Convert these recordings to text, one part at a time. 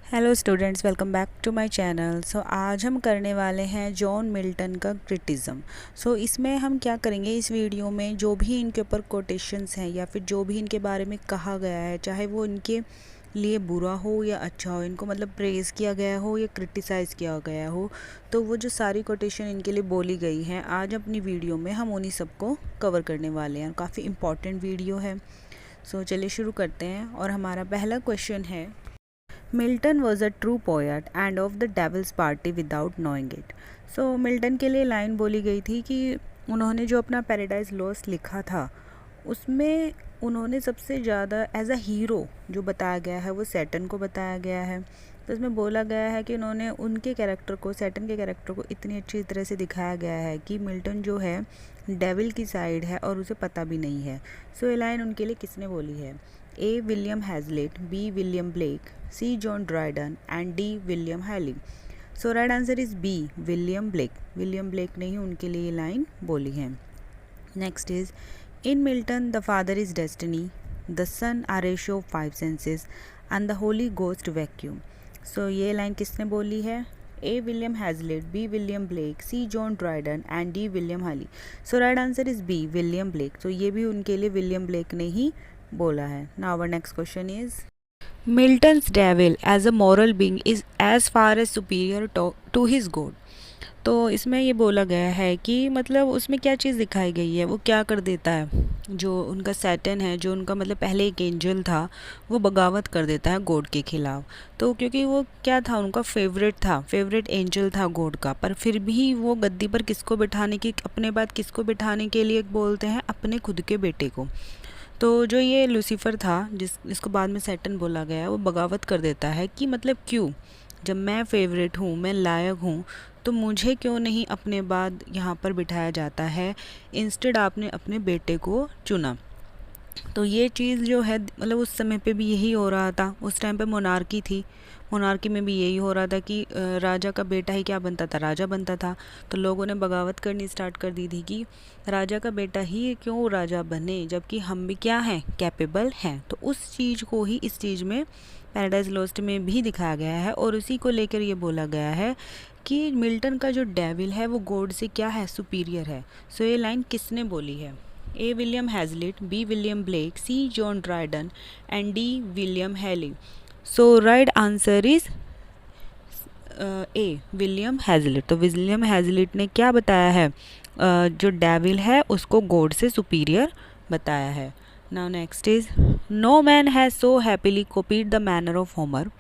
Hello students, welcome back to my channel. आज हम करने वाले हैं जॉन मिल्टन का क्रिटिज़म। इसमें हम क्या करेंगे, इस वीडियो में जो भी इनके ऊपर कोटेशंस हैं या फिर जो भी इनके बारे में कहा गया है, चाहे वो इनके लिए बुरा हो या अच्छा हो, इनको मतलब प्रेज़ किया गया हो या क्रिटिसाइज़ किया गया हो, तो वो जो सारी कोटेशन इनके लिए बोली गई हैं, आज अपनी वीडियो में हम उन्हीं सबको कवर करने वाले हैं। काफ़ी इम्पॉर्टेंट वीडियो है। चलिए शुरू करते हैं। और हमारा पहला क्वेश्चन है, Milton was a true poet and of the devil's party without knowing it. Milton के लिए लाइन बोली गई थी कि उन्होंने जो अपना पैराडाइज लॉस्ट लिखा था, उसमें उन्होंने सबसे ज़्यादा एज अ हीरो जो बताया गया है वो सैटर्न को बताया गया है। तो इसमें बोला गया है कि उन्होंने उनके कैरेक्टर को, सैटर्न के कैरेक्टर को इतनी अच्छी तरह से दिखाया गया है कि मिल्टन जो है डेविल की साइड है और उसे पता भी नहीं है। ये लाइन उनके लिए किसने बोली है? A William Hazlitt, B William Blake, C John Dryden and D William Hayley. Right answer is B William Blake. William Blake ने ही उनके लिए ये लाइन बोली है। Next is, in Milton the father is destiny, the son are a show of 5 senses and the holy ghost vacuum. ये line किसने बोली है? A William Hazlitt, B William Blake, C John Dryden and D William Hayley. Right answer is B William Blake. ये भी उनके लिए William Blake ने ही बोला है। Now our next question is, Milton's devil as a moral being is as far as superior to his God. इसमें ये बोला गया है कि मतलब उसमें क्या चीज़ दिखाई गई है, वो क्या कर देता है, जो उनका सैटर्न है, जो उनका मतलब पहले एक एंजल था, वो बगावत कर देता है गॉड के खिलाफ। क्योंकि वो क्या था, उनका फेवरेट एंजल था गॉड का, पर फिर भी वो गद्दी पर किसको बिठाने की, अपने बाद किसको बिठाने के लिए बोलते हैं? अपने खुद के बेटे को। जो ये लूसीफर था, जिसको बाद में सैटर्न बोला गया, वो बगावत कर देता है कि मतलब क्यों, जब मैं फेवरेट हूँ, मैं लायक हूँ, तो मुझे क्यों नहीं अपने बाद यहाँ पर बिठाया जाता है, इंस्टेड आपने अपने बेटे को चुना। ये चीज़ जो है मतलब उस समय पे भी यही हो रहा था। उस टाइम पे मोनार्की थी, मोनार्की में भी यही हो रहा था कि राजा का बेटा ही क्या बनता था, राजा बनता था। लोगों ने बगावत करनी स्टार्ट कर दी थी कि राजा का बेटा ही क्यों राजा बने, जबकि हम भी क्या हैं, कैपेबल हैं। उस चीज़ को ही इस चीज़ में पैराडाइज लॉस्ट में भी दिखाया गया है, और उसी को लेकर ये बोला गया है कि मिल्टन का जो डेविल है वो गॉड से क्या है, सुपीरियर है। ये लाइन किसने बोली है? A William Hazlitt, B William Blake, C John Dryden and D William Hayley. Right answer is A William Hazlitt. William Hazlitt ने क्या बताया है, जो डेविल है उसको गॉड से सुपीरियर बताया है। Now next is, no man has so happily copied the manner of Homer,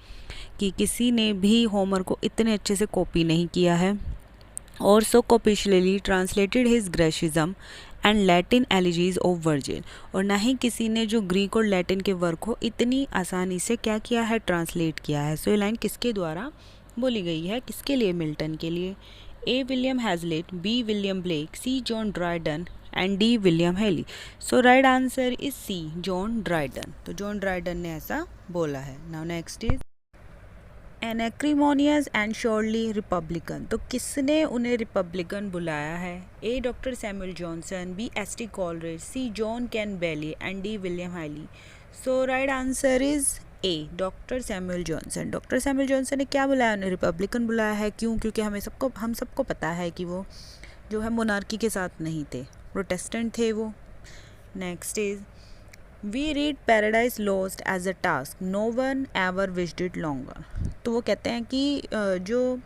कि किसी ने भी होमर को इतने अच्छे से कॉपी नहीं किया है, और so copiously translated his Grecisms and Latin elegies of virgin, और ना ही किसी ने जो ग्रीक और लैटिन के वर्क को इतनी आसानी से क्या किया है, ट्रांसलेट किया है। ये लाइन किसके द्वारा बोली गई है, किसके लिए? मिल्टन के लिए। A William Hazlitt, B William Blake, C John Dryden and D William Hayley. Right answer is C John Dryden. John Dryden ने ऐसा बोला है। Now next is, an acrimonious and surely republican. किसने उन्हें रिपब्लिकन बुलाया है? A doctor Samuel Johnson, B S T. Coleridge, C John Cann Bailey and D William Hayley. Right answer is A doctor Samuel Johnson. Doctor Samuel Johnson ने क्या बुलाया? उन्हें republican बुलाया है। क्यों? क्योंकि हम सबको पता है कि वो जो है मोनार्की के साथ नहीं थे, प्रोटेस्टेंट थे वो। Next is, we read Paradise Lost as a task, no one ever wished it longer. वो कहते हैं कि जो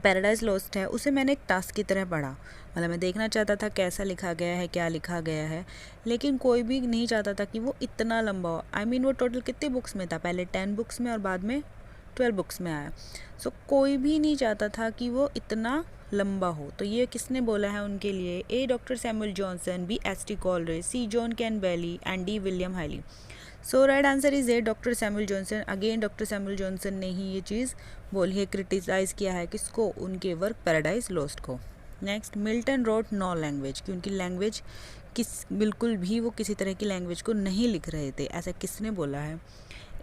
पैराडाइज लॉस्ट है उसे मैंने एक टास्क की तरह पढ़ा, मतलब मैं देखना चाहता था कैसा लिखा गया है, क्या लिखा गया है, लेकिन कोई भी नहीं चाहता था कि वो इतना लंबा हो। वो टोटल कितने बुक्स में था? पहले 10 बुक्स में और बाद में 12 बुक्स में आया। कोई भी नहीं चाहता था कि वो इतना लंबा हो। ये किसने बोला है उनके लिए? A doctor Samuel Johnson, B S T. Coleridge, C John Cann Bailey and D William Hayley. Right answer is A doctor Samuel Johnson. Again doctor Samuel Johnson ने ही ये चीज़ बोली है, क्रिटिसाइज़ किया है किसको? उनके वर्क पैराडाइज लॉस्ट को। Next, Milton wrote no language, कि उनकी लैंग्वेज बिल्कुल भी वो किसी तरह की लैंग्वेज को नहीं लिख रहे थे, ऐसा किसने बोला है?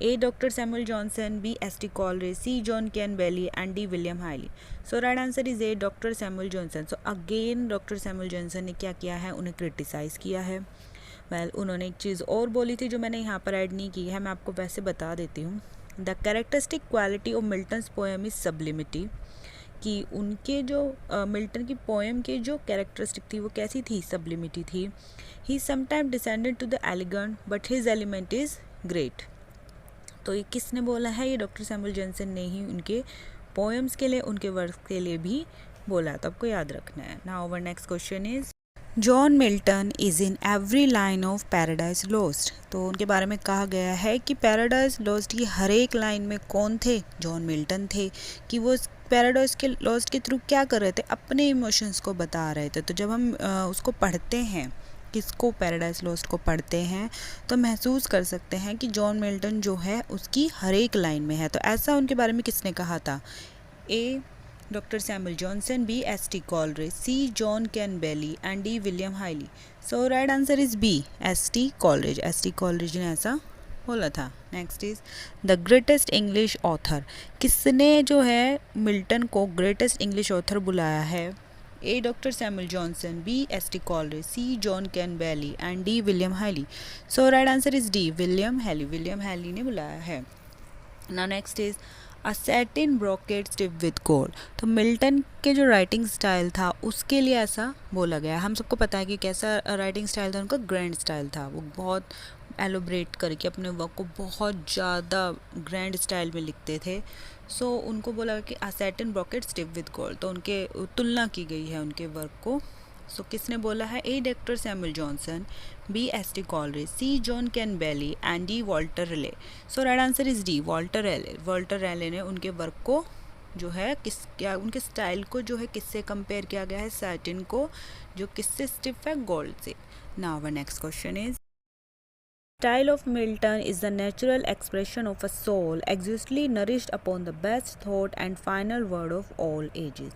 A doctor Samuel Johnson, B S T. Coleridge, C John Cann Bailey and D William Hayley. Right answer is A doctor Samuel Johnson. Again doctor Samuel Johnson ने क्या किया है? उन्हें क्रिटिसाइज़ किया है। उन्होंने एक चीज़ और बोली थी जो मैंने यहाँ पर ऐड नहीं की है, मैं आपको वैसे बता देती हूँ। The characteristic quality of Milton's poem is sublimity, कि उनके जो मिल्टन की पोएम के जो कैरेक्टरिस्टिक थी वो कैसी थी, सब्लिमिटी थी। He sometime descended to the elegant but his element is great. तो ये किसने बोला है, ये डॉक्टर सैमुअल जॉनसन ने ही उनके पोएम्स के लिए, उनके वर्क के लिए भी बोला, तो आपको याद रखना है। Now our next question is John Milton is in every line of Paradise Lost. तो उनके बारे में कहा गया है कि पैराडाइज लॉस्ट की हर एक लाइन में कौन थे, जॉन मिल्टन थे, कि वो पैराडाइज के लॉस्ट के थ्रू क्या कर रहे थे, अपने इमोशंस को बता रहे थे। तो जब हम उसको पढ़ते हैं, किसको, पैराडाइज लॉस्ट को पढ़ते हैं, तो महसूस कर सकते हैं कि जॉन मिल्टन जो है उसकी हर एक लाइन में है। तो ऐसा उनके बारे में किसने कहा था, A doctor Samuel Johnson, B S T Coleridge, C John Cann Bailey and D William Hayley. So right answer is B, S T Coleridge. S T Coleridge ने ऐसा बोला था। Next is the greatest English author, किसने जो है Milton को greatest English author बुलाया है, A doctor Samuel Johnson, B S T Coleridge, C John Cann Bailey and D William Hayley. So right answer is D, William Hayley. William Hayley ने बुलाया है। Now next is a satin brocade stiff with gold. तो Milton के जो writing style था उसके लिए ऐसा बोला गया। हम सबको पता है कि कैसा राइटिंग स्टाइल था उनका, ग्रैंड स्टाइल था। वो बहुत एलोब्रेट करके अपने वर्क को बहुत ज़्यादा ग्रैंड स्टाइल में लिखते थे। सो उनको बोला कि a satin brocade stiff with gold, तो उनके तुलना की गई है उनके वर्क को। सो किसने बोला है, A doctor Samuel Johnson, B S T Coleridge, C John Cann Bailey and D Walter Raleigh. So right answer is D, Walter Raleigh. Walter Raleigh ने उनके वर्क को जो है क्या उनके स्टाइल को जो है किससे कंपेयर किया गया है, सैटिन को, जो किससे स्टिफ है, गोल्ड से। Now our next question is style of Milton is the natural expression of a soul exquisitely nourished upon the best thought and final word of all ages.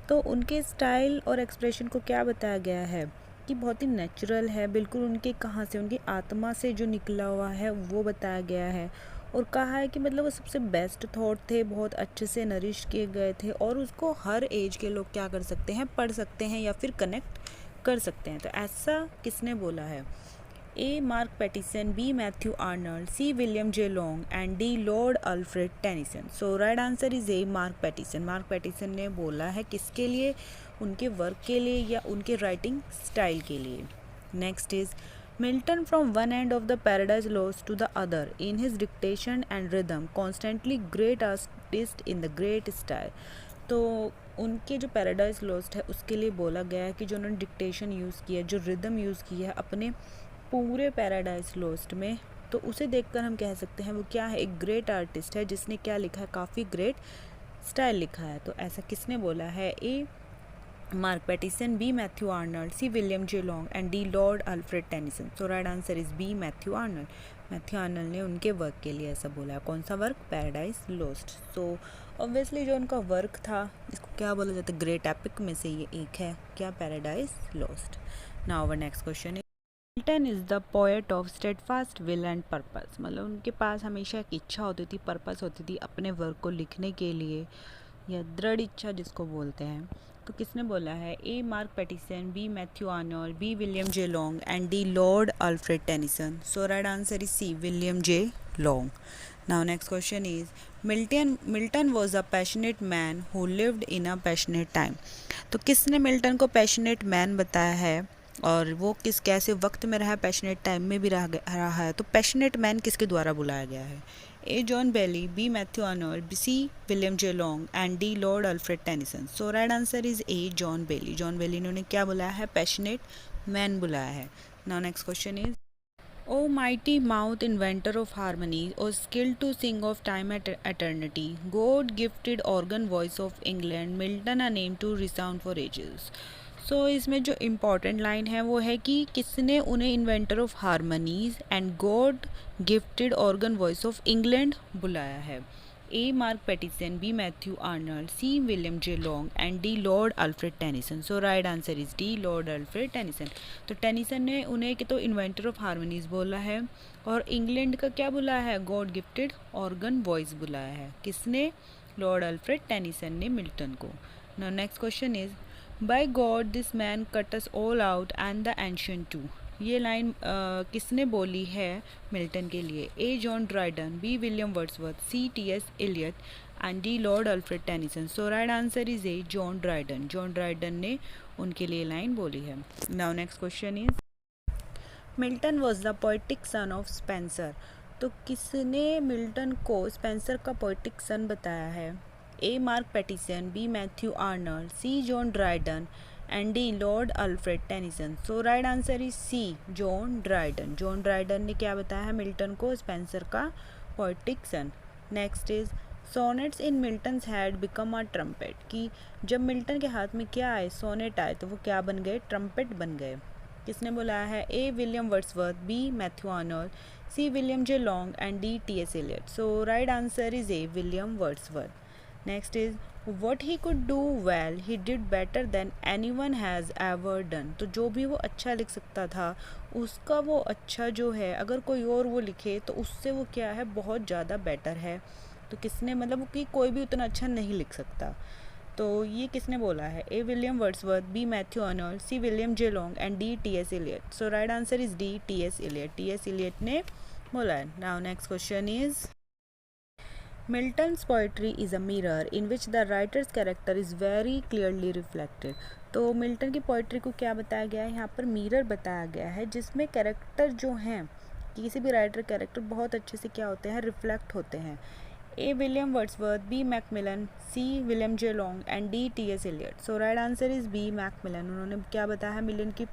तो उनके स्टाइल और expression को क्या बताया गया है कि बहुत ही नेचुरल है, बिल्कुल उनके कहाँ से, उनकी आत्मा से जो निकला हुआ है वो बताया गया है। और कहा है कि मतलब वो सबसे बेस्ट थॉट थे, बहुत अच्छे से नरिश किए गए थे, और उसको हर एज के लोग क्या कर सकते हैं, पढ़ सकते हैं या फिर कनेक्ट कर सकते हैं। तो ऐसा किसने बोला है, A Mark Pattison, B Matthew Arnold, C William J Long and D Lord Alfred Tennyson. So right answer is A Mark Pattison. Mark Pattison ने बोला है किसके लिए, उनके वर्क के लिए या उनके राइटिंग स्टाइल के लिए। Next is Milton from one end of the Paradise Lost to the other in his dictation and rhythm constantly great artist in the great style. तो उनके जो पैराडाइज लॉस्ट है उसके लिए बोला गया है कि जो उन्होंने डिक्टेशन यूज़ किया, जो रिदम यूज़ किया है अपने पूरे पैराडाइज लॉस्ट में, तो उसे देखकर हम कह सकते हैं वो क्या है, एक ग्रेट आर्टिस्ट है जिसने क्या लिखा है, काफ़ी ग्रेट स्टाइल लिखा है। तो ऐसा किसने बोला है, A Mark Pattison, B Matthew Arnold, C William J Long and D Lord Alfred Tennyson. So right answer is B, Matthew Arnold. Matthew Arnold ने उनके वर्क के लिए ऐसा बोला है। कौन सा work, Paradise lost. So obviously जो उनका वर्क था इसको क्या बोला जाता है, ग्रेट एपिक में से ये एक है, क्या, Paradise Lost. Now our next question. Milton is the poet of steadfast will and purpose. मतलब उनके पास हमेशा एक इच्छा होती थी, पर्पस होती थी अपने वर्क को लिखने के लिए, या दृढ़ इच्छा जिसको बोलते हैं। तो किसने बोला है, A Mark Pattison, B Matthew Arnold, B William J Long and D Lord Alfred Tennyson. So right answer is C, William J Long. Now next question is Milton was a passionate man who lived in a passionate time. तो किसने Milton को passionate man बताया है और वो किस कैसे वक्त में रहा, पैशनेट टाइम में भी रहा है। तो पैशनेट मैन किसके द्वारा बुलाया गया है, A John Bailey, B Matthew Arnold, C William J Long and D Lord Alfred Tennyson. So right answer is A, John Bailey. John Bailey ने उन्हें क्या बुलाया है, पैशनेट मैन बुलाया है। Now next question is O mighty mouth, inventor of harmonies, or skilled to sing of time at eternity, God-gifted organ voice of England, Milton a name to resound for ages. So इसमें जो important line है वो है कि किसने उन्हें inventor of harmonies and god gifted organ voice of England बुलाया है, A Mark Pattison, B Matthew Arnold, C William J Long and D Lord Alfred Tennyson. So right answer is D, Lord Alfred Tennyson. तो Tennyson ने उन्हें तो inventor of harmonies बोला है और England का क्या बुलाया है, गॉड गिफ्टेड ऑर्गन वॉइस बुलाया है। किसने, लॉर्ड अल्फ्रेड टेनिसन ने मिल्टन को। Now next question is by God this man cut us all out and the ancient too. ये लाइन किसने बोली है मिल्टन के लिए? A John Dryden, B William Wordsworth, C T S Eliot and D Lord Alfred Tennyson. So right answer is A John Dryden. John Dryden ने उनके लिए line बोली है। Now next question is Milton was the poetic son of Spencer. तो किसने Milton को Spenser का poetic son बताया है? A Mark Pattison, B Matthew Arnold, C John Dryden and D Lord Alfred Tennyson. So right answer is C John Dryden. John Dryden ने क्या बताया है मिल्टन को स्पेंसर का poetic son. Next is sonnets in Milton's had become a trumpet. कि जब Milton के हाथ में क्या आए, सोनेट आए, तो वो क्या बन गए? ट्रम्पेट बन गए। किसने बुलाया है? A William Wordsworth, B Matthew Arnold, C William J Long and D T S Eliot. So right answer is A William Wordsworth. Next is what he could do well he did better than any one has ever done. तो जो भी वो अच्छा लिख सकता था उसका वो अच्छा जो है अगर कोई और वो लिखे तो उससे वो क्या है? बहुत ज़्यादा बेटर है। तो किसने मतलब कि कोई भी उतना अच्छा नहीं लिख सकता। तो ये किसने बोला है? A William Wordsworth, B Matthew Arnold, C William J Long and D T S Eliot. So right answer is D T S Eliot. T S Eliot ने बोला है। Now next question is Milton's poetry is a mirror in which the writer's character is very clearly reflected. तो Milton की poetry को क्या बताया गया है? यहाँ पर मिरर बताया गया है जिसमें कैरेक्टर जो हैं, किसी भी राइटर कैरेक्टर बहुत अच्छे से क्या होते हैं? रिफ्लेक्ट होते हैं। A William Wordsworth, B Macmillan, C William J Long and D T S Eliot. So right answer is B Macmillan. उन्होंने क्या बताया है? मिल्टन की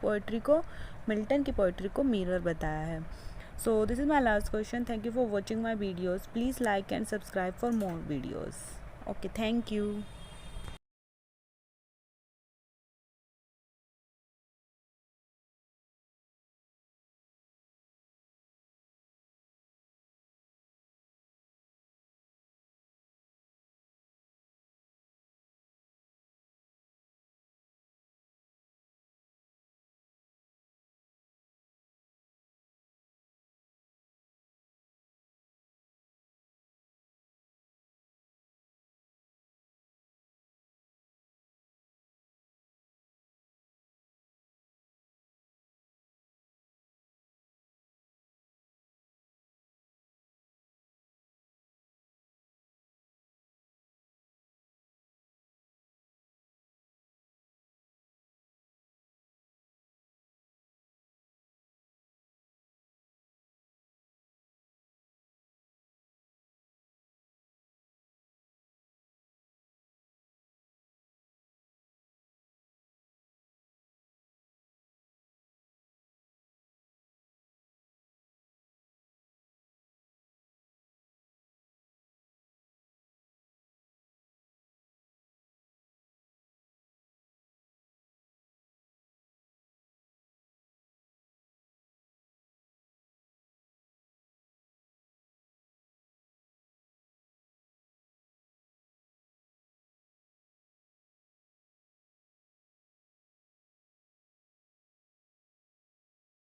पोइट्री को मिरर बताया है। So this is my last question. Thank you for watching my videos. Please like and subscribe for more videos. Okay, thank you.